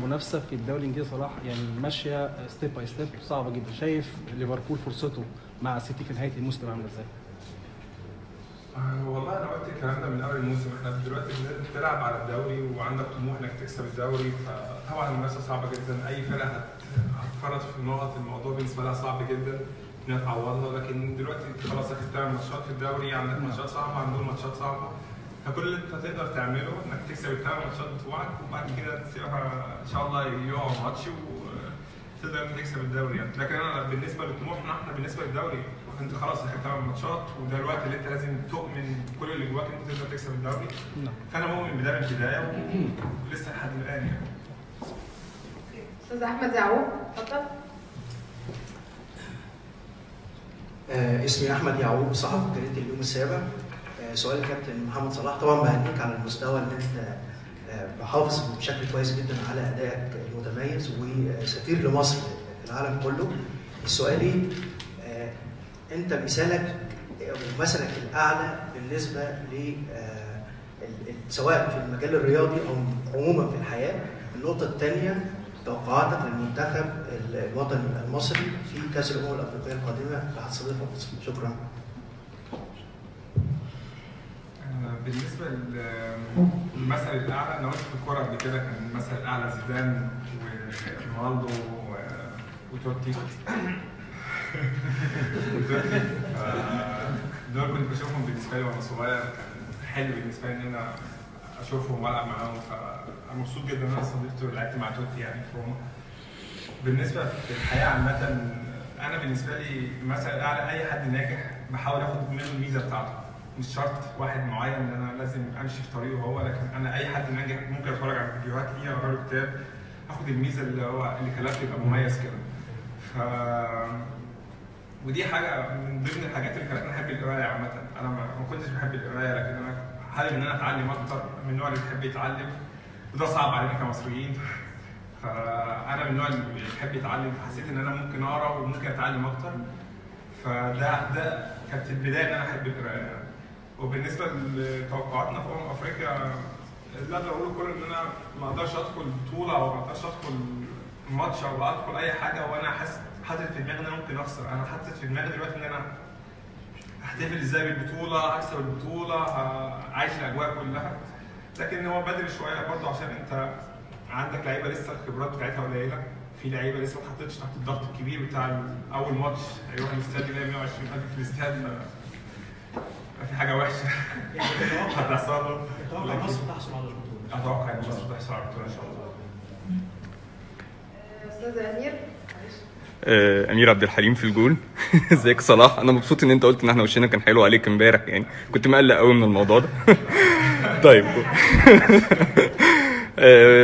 المنافسه في الدوري الانجليزي صلاح يعني ماشيه ستيب باي ستيب صعبه جدا. شايف ليفربول فرصته مع السيتي في نهايه الموسم عامله ازاي؟ والله انا قلت الكلام ده من اول الموسم. احنا دلوقتي بتلعب على الدوري وعندك طموح انك تكسب الدوري، فطبعا المنافسه صعبه جدا. اي فرقه هتفرط في النقط الموضوع بالنسبه لها صعب جدا انها تعوضها. لكن دلوقتي خلاص اخدت 8 ماتشات في الدوري، عندك ماتشات صعبه، عندهم ماتشات صعبه، فكل اللي انت تقدر تعمله انك تكسب ال8 ماتشات بتوعك، وبعد كده تسيبها ان شاء الله يقعوا ماتش وتقدر انت تكسب الدوري يعني. لكن انا بالنسبه لطموحنا احنا بالنسبه للدوري انت خلاص اخدت 8 ماتشات، وده الوقت اللي انت لازم تؤمن كل اللي جواك انت تقدر تكسب الدوري. فانا مؤمن بده من البدايه ولسه لحد الان يعني. استاذ احمد يعقوب اتفضل. اسمي احمد يعقوب، صحفي جريده اليوم السابع. سؤال الكابتن محمد صلاح، طبعا بهنيك على المستوى اللي انت محافظ بشكل كويس جدا على ادائك المتميز وسفير لمصر في العالم كله. سؤالي انت مثالك ومثلك الاعلى بالنسبه ل سواء في المجال الرياضي او عموما في الحياه. النقطه الثانيه، توقعاتك للمنتخب الوطني المصري في كاس الامم الافريقيه القادمه اللي هتستضيفها مصر. شكرا. بالنسبه للمثل الاعلى، انا قلت في الكوره قبل كده كان المثل الاعلى زيدان ورونالدو وتوتي. دول كنت بشوفهم بالنسبه لي وانا صغير، كان حلو بالنسبه لي ان انا اشوفهم والعب معاهم، فانا مبسوط جدا ان انا صديقت ولعبت مع توتي يعني في روما. بالنسبه في الحياه عامه، انا بالنسبه لي المثل الاعلى اي حد ناجح بحاول اخد منه الميزه بتاعته، مش شرط واحد معين ان انا لازم امشي في طريقه هو، لكن انا اي حد ناجح ممكن اتفرج على فيديوهات ليه، اقرا له كتاب، اخد الميزه اللي خلته يبقى مميز كده. ودي حاجه من ضمن الحاجات اللي خلتني احب القرايه عامه. انا ما كنتش بحب القرايه، لكن انا حابب ان انا اتعلم اكتر، من النوع اللي بيحب يتعلم، وده صعب علينا كمصريين. فانا من النوع اللي بيحب يتعلم، فحسيت ان انا ممكن اقرا وممكن اتعلم اكتر. فده كانت البدايه ان انا احب القرايه يعني. وبالنسبه لتوقعاتنا في افريقيا، اللي اقدر اقوله كله ان انا ما اقدرش ادخل بطوله او ما اقدرش ادخل ماتش او ادخل اي حاجه وانا حاطط في دماغي ان انا ممكن اخسر. انا حاطط في دماغي دلوقتي ان انا هحتفل ازاي بالبطوله، هكسب البطوله، عايش الاجواء كلها. لكن هو بدري شويه برضه عشان انت عندك لعيبه لسه الخبرات بتاعتها قليله، في لعيبه لسه ما اتحطتش تحت الضغط الكبير بتاع اول ماتش هيروح الاستاد يلاقي 120,000 في الاستاد، في حاجه وحشه هتحصل له. اتوقع مصر تحصل على البطوله. اتوقع ان مصر تحصل على البطوله ان شاء الله. استاذ امير. امير عبد الحليم في الجول. ازيك صلاح؟ انا مبسوط ان انت قلت ان احنا وشنا كان حلو عليك امبارح، يعني كنت مقلق قوي من الموضوع ده. طيب.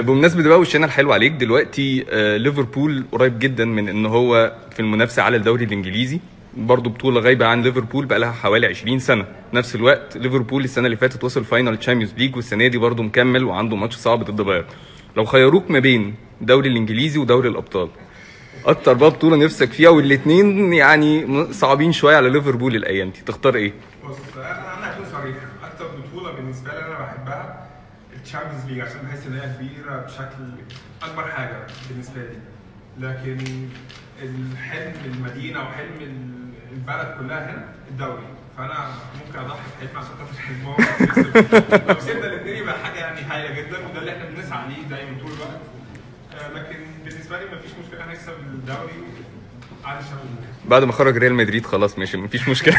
بمناسبه بقى وشنا الحلو عليك دلوقتي، ليفربول قريب جدا من ان هو في المنافسه على الدوري الانجليزي، برضه بطوله غايبه عن ليفربول بقى لها حوالي 20 سنه. نفس الوقت ليفربول السنه اللي فاتت وصل فاينل تشامبيونز ليج، والسنه دي برضه مكمل وعنده ماتش صعب ضد بايرن. لو خيروك ما بين الدوري الانجليزي ودوري الابطال، اكتر بقى بطوله نفسك فيها والاثنين يعني صعبين شويه على ليفربول الايام دي، تختار ايه؟ بص انا هكون صريح، اكتر بطوله بالنسبه لي انا بحبها الشامبيونز ليج، عشان بحس ان هي كبيره بشكل اكبر حاجه بالنسبه لي. لكن الحلم المدينه وحلم البلد كلها هنا الدوري، فانا ممكن اضحي بحلم عشان خاطر حلمهم. لو كسبنا الاثنين يبقى حاجه يعني هايله جدا، وده اللي احنا بنسعى عليه دايما طول الوقت. لكن بالنسبه لي مفيش مشكله نكسب الدوري على الشامبيونز. بعد ما خرج ريال مدريد خلاص ماشي مفيش مشكله.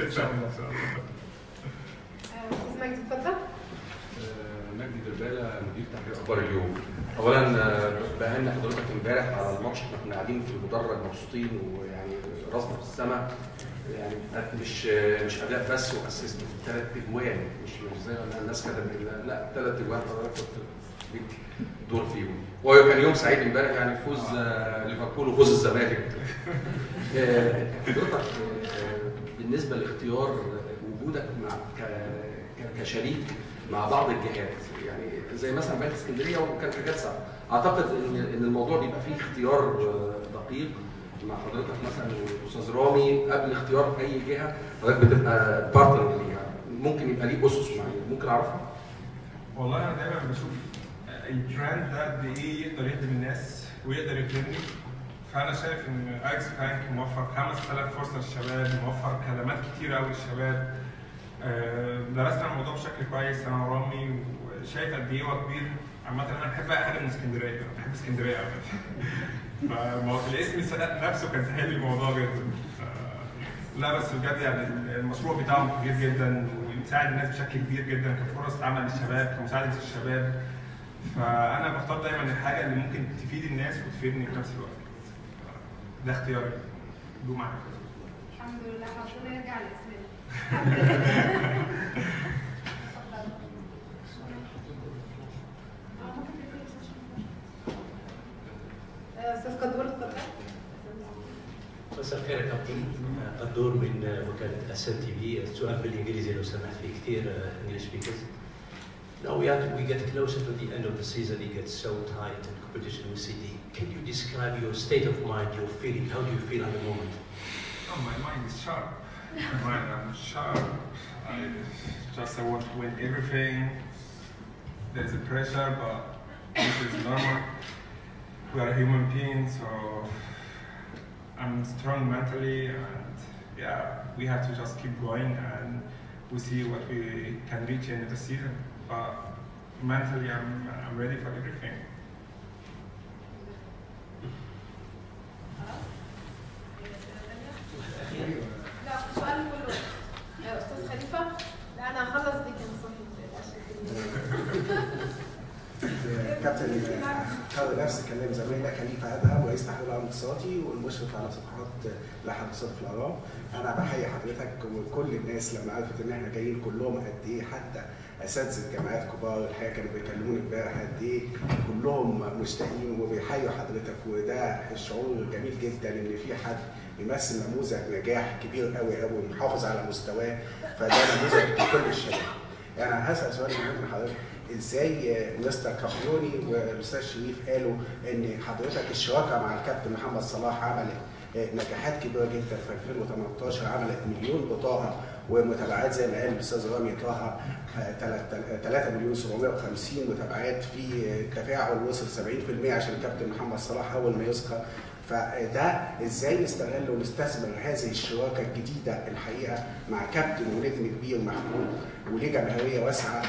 استاذ مجدي اتفضل. مجدي دربالة، مدير تحرير اخبار اليوم. اولا بهني حضرتك امبارح على الماتش، احنا كنا قاعدين في المدرج مبسوطين ويعني راسنا في السماء، يعني مش اداء بس، واسست في 3 اجوان، مش زي ما الناس كده، لا 3 اجوان حضرتك كنت ليك دور فيهم. وهو كان يوم سعيد امبارح، يعني فوز ليفربول وفوز الزمالك. حضرتك بالنسبه لاختيار وجودك مع كشريك مع بعض الجهات، يعني زي مثلا بنك اسكندريه وكان حاجات صعبه، اعتقد ان الموضوع بيبقى فيه اختيار دقيق مع حضرتك مثلا والاستاذ رامي قبل اختيار اي جهه حضرتك بتبقى بارتنر ليها، ممكن يبقى ليه اسس معينه، ممكن اعرفها؟ والله انا دايما بشوف البراند ده قد ايه يقدر يخدم الناس ويقدر يخدمني. فانا شايف ان اكس بانك موفر 5000 فرصه للشباب، موفر خدمات كتير قوي للشباب. درسنا الموضوع بشكل كويس انا ورامي، وشايف قد ايه هو كبير. عامة انا بحب اي حاجه من اسكندريه، انا بحب اسكندريه قوي. فالاسم نفسه كان سهل لي الموضوع جدا. لا بس بجد يعني المشروع بتاعهم كبير جدا وبيساعد الناس بشكل كبير جدا كفرص عمل للشباب، كمساعده الشباب. فانا بختار دايما الحاجه اللي ممكن تفيد الناس وتفيدني في نفس الوقت. ده اختياري. دو معاك. الحمد لله عشان نرجع لاسمنا. استاذ قدور اتفضل. مساء الخير يا كابتن. قدور من وكاله اسن تي في. السؤال بالانجليزي لو سمحت، في كثير انجلش سبيكرز. Now we get closer to the end of the season. It gets so tight in competition with City. Can you describe your state of mind, your feeling? How do you feel at the moment? Oh, my mind is sharp. I'm sharp. I want to win everything. There's a pressure, but this is normal. We are human beings, so I'm strong mentally, and yeah, we have to just keep going, and we see what we can reach in the season. But mentally, I'm ready for everything. لا السؤال كله يا استاذ خليفه. لا انا هخلص دي كان صحيح. كابتن حاول نفس كلام زميلك خليفه ادهم، رئيس تحرير العام الاقتصادي والمشرف على صفحات لائحه الاقتصاد في الاهرام. انا بحيي حضرتك وكل الناس لما عرفت ان احنا جايين كلهم قد ايه، حتى اساتذه الجامعات كبار الحقيقه كانوا بيكلموني امبارح قد ايه كلهم مشتاقين وبيحيوا حضرتك، وده شعور جميل جدا ان في حد بيمثل نموذج نجاح كبير قوي قوي محافظ على مستواه، فده نموذج لكل الشباب. يعني هسال سؤال مهم لحضرتك، ازاي مستر كابيوني والاستاذ شريف قالوا ان حضرتك الشراكه مع الكابتن محمد صلاح عملت نجاحات كبيره جدا في 2018، عملت مليون بطاقه ومتابعات زي ما قال الاستاذ رامي طه 3,750,000 متابعات، في تفاعل وصل 70% عشان الكابتن محمد صلاح اول ما يذكر. فده ازاي نستغل ونستثمر هذه الشراكه الجديده الحقيقه مع كابتن ونجم كبير محمود وليه جماهيريه واسعه،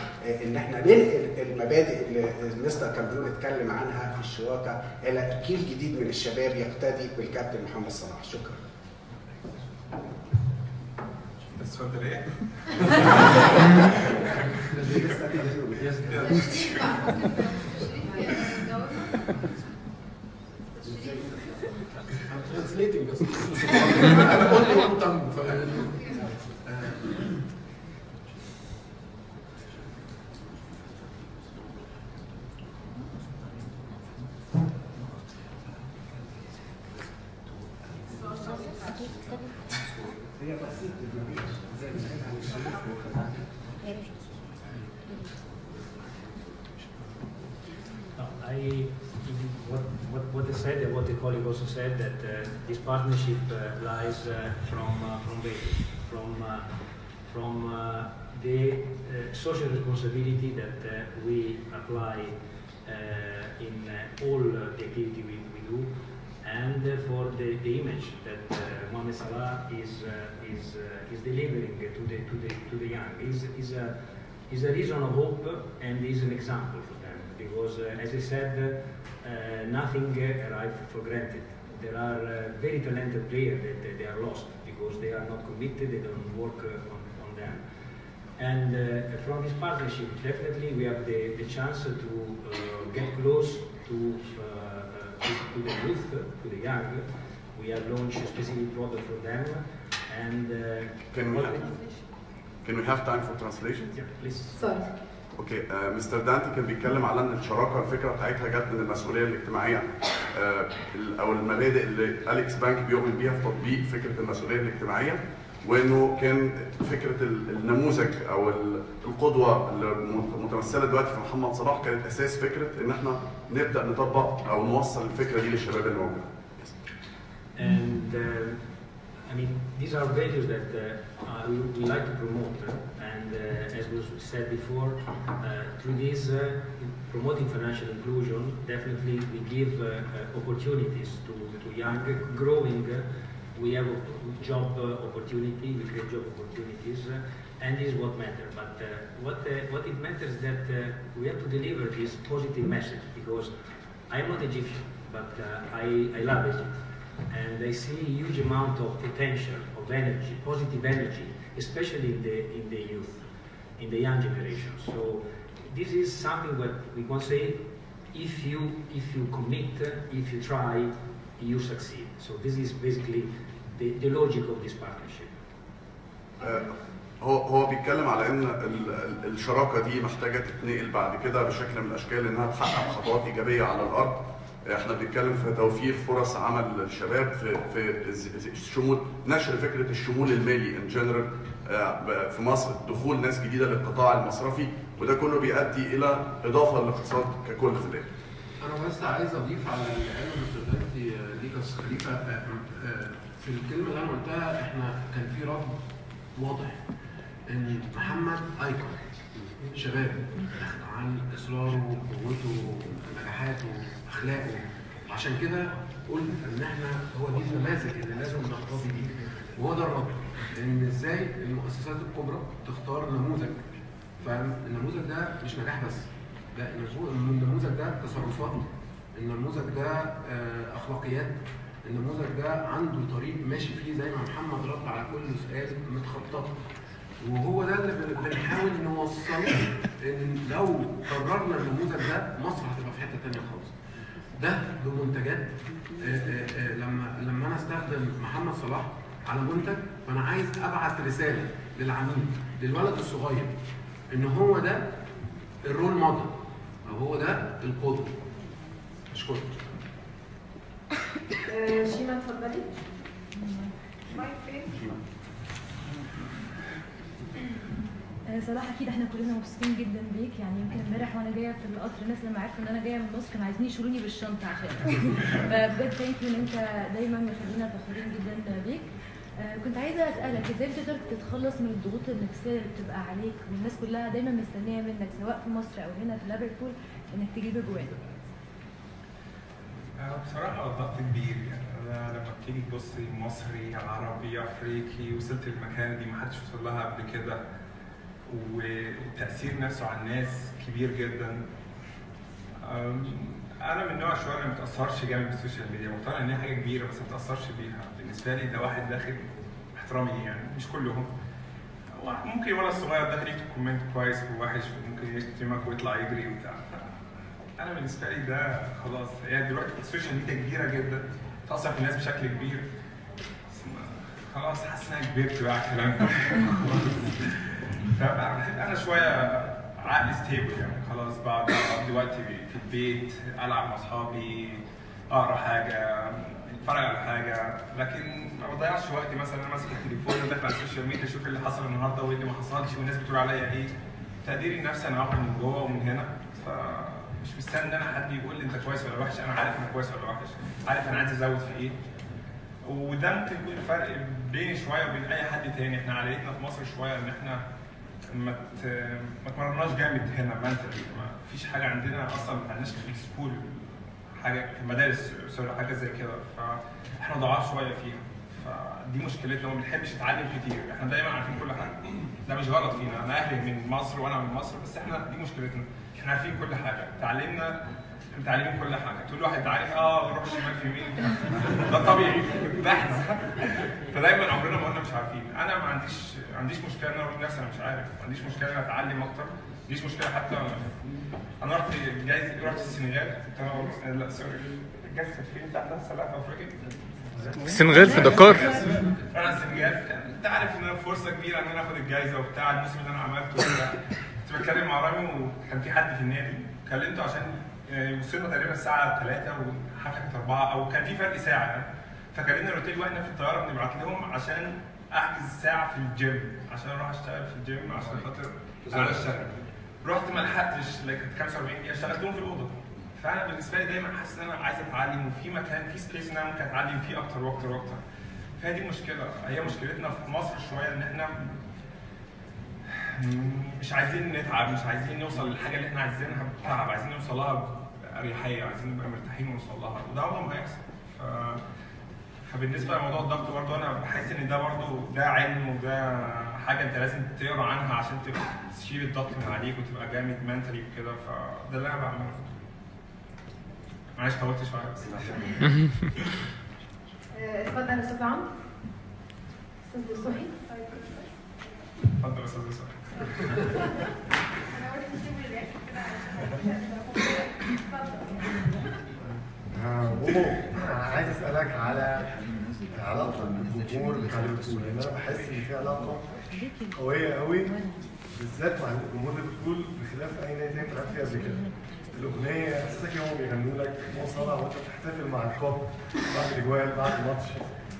ان احنا ننقل المبادئ اللي مستر كامبيون اتكلم عنها في الشراكه الى جيل جديد من الشباب يقتدي بالكابتن محمد صلاح. شكرا. بس اتفضل ايه؟ translating بس. انا only one tongue. What they said, what the colleague also said, that this partnership lies from the social responsibility that we apply in all the activity we do, and for the image that Mohamed Salah is delivering to the young. Is a reason of hope and is an example for them, because as I said, nothing arrived for granted. There are very talented players that they are lost because they are not committed, they don't work on them. And from this partnership, definitely we have the chance to get close to the youth, to the young. We have launched a specific product for them. And Can we have time for translation? Yeah, please. Sorry. اوكي مستر دانتي كان بيتكلم على ان الشراكه الفكره بتاعتها جت من المسؤوليه الاجتماعيه او المبادئ اللي اليكس بانك بيؤمن بيها في تطبيق فكره المسؤوليه الاجتماعيه، وانه كان فكره النموذج او القدوه اللي متمثله دلوقتي في محمد صلاح كانت اساس فكره ان احنا نبدا نطبق او نوصل الفكره دي للشباب اللي موجود. And I mean, these are values that we like to promote, and as was said before, through this promoting financial inclusion, definitely we give opportunities to young, growing. We have a job opportunity, we create job opportunities, and this is what matters. But what it matters is that we have to deliver this positive message, because I'm not Egyptian, but I love Egypt. And I see a huge amount of potential, of energy, positive energy, especially in the youth, in the young generation. So this is something that we can say, if you commit, if you try, you succeed. So this is basically the logic of this partnership. هو بيتكلم على ان الشراكه دي محتاجه تتنقل بعد كده بشكل من الاشكال انها تحقق خطوات ايجابيه على الارض. احنا بنتكلم في توفير فرص عمل للشباب، في الشمول، نشر فكره الشمول المالي ان جنرال في مصر، دخول ناس جديده للقطاع المصرفي، وده كله بيؤدي الى اضافه للاقتصاد ككل في الاخر. انا بس عايز اضيف على اللي قاله مستر دانتي ليك يا استاذ خليفه. في الكلمه اللي انا قلتها احنا كان في رد واضح ان محمد ايكون شباب عن اصراره وقوته نجاحاته اخلاقه، عشان كده قلت ان احنا هو دي النماذج اللي لازم نقتدي بيه، وهو ده الرد. ان ازاي المؤسسات الكبرى تختار نموذج، فالنموذج ده مش نجاح بس، لا النموذج ده تصرفات، النموذج ده اخلاقيات، النموذج ده عنده طريق ماشي فيه زي ما محمد رد على كل سؤال متخطط، وهو ده اللي بنحاول نوصله. ان لو قررنا النموذج ده مصر هتبقى في حته ثانيه خالص. ده بمنتجات، لما انا استخدم محمد صلاح على منتج، فانا عايز ابعت رساله للعميل، للولد الصغير، ان هو ده الرول موديل او هو ده القدوه. اشكرك. شيماء اتفضلي. مايك فين؟ صلاح اكيد احنا كلنا مبسوطين جدا بيك، يعني يمكن امبارح وانا جايه في القطر الناس لما عرفوا ان انا جايه من مصر كانوا عايزين يشيلوني بالشنطه عشان فبجد ثانك يو ان انت دايما مخلينا فخورين جدا بيك. كنت عايزه اسالك ازاي بتقدر تتخلص من الضغوط النفسيه اللي بتبقى عليك والناس كلها دايما مستنيه منك سواء في مصر او هنا في ليفربول انك تجيب اجوان؟ بصراحه الضغط كبير، يعني انا لما بتيجي تبصي مصري عربي افريقي وصلت المكان دي ما حدش وصل لها قبل كده، والتأثير نفسه على الناس كبير جدا. أنا من نوع شوية ما بتأثرش جامد بالسوشيال ميديا، مقتنع إن هي حاجة كبيرة بس ما بتأثرش بيها. بالنسبة لي ده واحد داخل احترامي، يعني مش كلهم. ممكن الولد الصغير داخل يكتب كومنت كويس ووحش، ممكن يشتمك ويطلع يجري وبتاع. أنا بالنسبة لي ده خلاص، هي دلوقتي السوشيال ميديا كبيرة جدا، بتأثر في الناس بشكل كبير. خلاص حاسس إن أنا كبرت بقى على الكلام ده. فأنا شوية عقلي ستيبل، يعني خلاص بقعد أقضي وقتي في البيت، ألعب مع أصحابي، أقرأ حاجة، أتفرج على حاجة، لكن ما بضيعش وقتي مثلا أنا ماسك التليفون وداخل على السوشيال ميديا أشوف اللي حصل النهارده وإيه اللي ما حصلش والناس بتقول عليا إيه. تقديري لنفسي أنا عارف من جوه ومن هنا، فمش مستني إن أنا حد يقول لي أنت كويس ولا وحش، أنا عارف أنا كويس ولا وحش، عارف أنا عايز أزود في إيه. وده ممكن يكون الفرق بيني شوية وبين أي حد تاني. إحنا عائلتنا في مصر شوية إن إحنا ما اتمرناش جامد هنا منتلي، ما فيش حاجه عندنا اصلا، ما عندناش في السكول حاجه في المدارس حاجه زي كده، فاحنا ضعاف شويه فيها. فدي مشكلتنا، ما بنحبش نتعلم كتير، احنا دايما عارفين كل حاجه. ده مش غلط فينا، انا اهلي من مصر وانا من مصر، بس احنا دي مشكلتنا، احنا عارفين كل حاجه، تعلمنا متعلمين كل حاجه. تقول له واحد عارف روح شمال في يمين، ده طبيعي، ده احنا. فدايما عمرنا ما قلنا مش عارفين. انا ما عنديش مشكله ان انا اقول لنفسي انا مش عارف، ما عنديش مشكله ان اتعلم اكتر، ما عنديش مشكله. حتى انا رحت السنغال، لا سوري، جايزه فين بتاعت السلاح في افريقيا؟ السنغال في دكار. انا السنغال، انت عارف ان انا فرصه كبيره ان انا اخد الجايزه وبتاع الموسم اللي انا عملته. كنت بتكلم مع رامي وكان في حد في النادي، كلمته عشان وصلنا تقريبا الساعه 3 والحفله كانت 4 او كان في فرق ساعه يعني. فكلمنا الاوتيل واحنا في الطياره بنبعت لهم عشان احجز ساعه في الجيم عشان اروح اشتغل في الجيم عشان خاطر انا اشتغل. رحت ما لحقتش، كانت 45 دقيقه اشتغلتهم في الاوضه. فانا بالنسبه لي دايما حاسس ان انا عايز اتعلم، وفي مكان في سبيس ان انا ممكن اتعلم فيه اكتر واكتر واكتر. فهي دي المشكله، هي مشكلتنا في مصر شويه ان احنا مش عايزين نتعب، مش عايزين نوصل للحاجه اللي احنا عايزينها بتعب، عايزين نوصل لها باريحيه، عايزين نبقى مرتاحين ونوصل لها، وده عمره ما هيحصل. فبالنسبه لموضوع الضغط برضه انا بحس ان ده برضه ده علم وده حاجه انت لازم تقرا عنها عشان تبقى تشيل الضغط من عليك وتبقى جامد منتلي وكده، فده اللي انا بعمله. معلش طولت شويه بس. اتفضل يا استاذ عمرو. استاذ دسوقي. اتفضل يا استاذ دسوقي. انا قلت نسيب الاخر كده بوبو، عايز اسالك على علاقتك بالجمهور بتاع ليفربول، لان انا بحس ان في علاقه قويه قوي بالذات مع جمهور ليفربول بخلاف اي نادي انت لعبت فيه قبل كده. الاغنيه اساسا هم بيغنوا لك مو صلاح وانت بتحتفل مع الكوب بعد الاجوال بعد الماتش،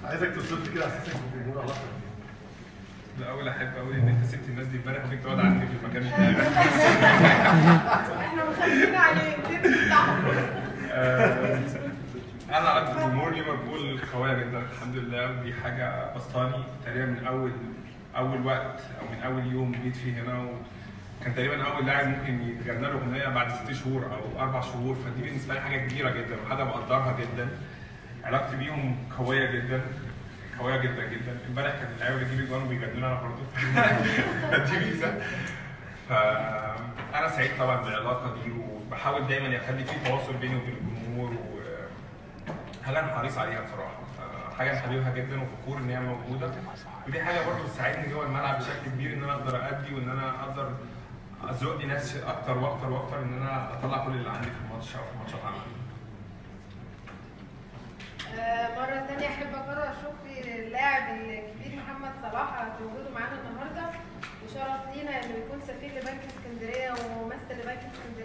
عايزك توصف لي كده احساسك بالجمهور علاقتك بيه. الاول احب اقول ان انت سبت الناس دي امبارح وجيت تقعد عندي في المكان بتاعي. احنا مخلينا عليه انا علاقتي بجمهور ليفربول قويه جدا الحمد لله، ودي حاجه بسطاني تقريبا من اول وقت او من اول يوم جيت فيه هنا، وكان تقريبا اول لاعب ممكن يتغنى له اغنيه بعد 6 شهور او 4 شهور، فدي بالنسبه لي حاجه كبيره جدا وحاجه بقدرها جدا. علاقتي بيهم قويه جدا قويه جدا جدا. امبارح كان اللعيبه بتجيب اجوان وبيغنوا لي انا برضه فدي ميزه. فانا سعيد طبعا بالعلاقه دي، وبحاول دايما اخلي في تواصل بيني وبين الجمهور، وحاجه انا حريص عليها بصراحه، حاجه انا حاببها جدا وفخور ان هي موجوده، ودي حاجه برضه بتساعدني جوه الملعب بشكل كبير ان انا اقدر ادي وان انا اقدر ازق لي نفسي اكتر واكتر واكتر ان انا اطلع كل اللي عندي في الماتش او في ماتشات عامه. مرة تانية أحب أكرر شكري للاعب الكبير محمد صلاح على وجوده معانا النهارده، وشرف لينا إنه يكون سفير لبنك اسكندرية وممثل لبنك اسكندرية.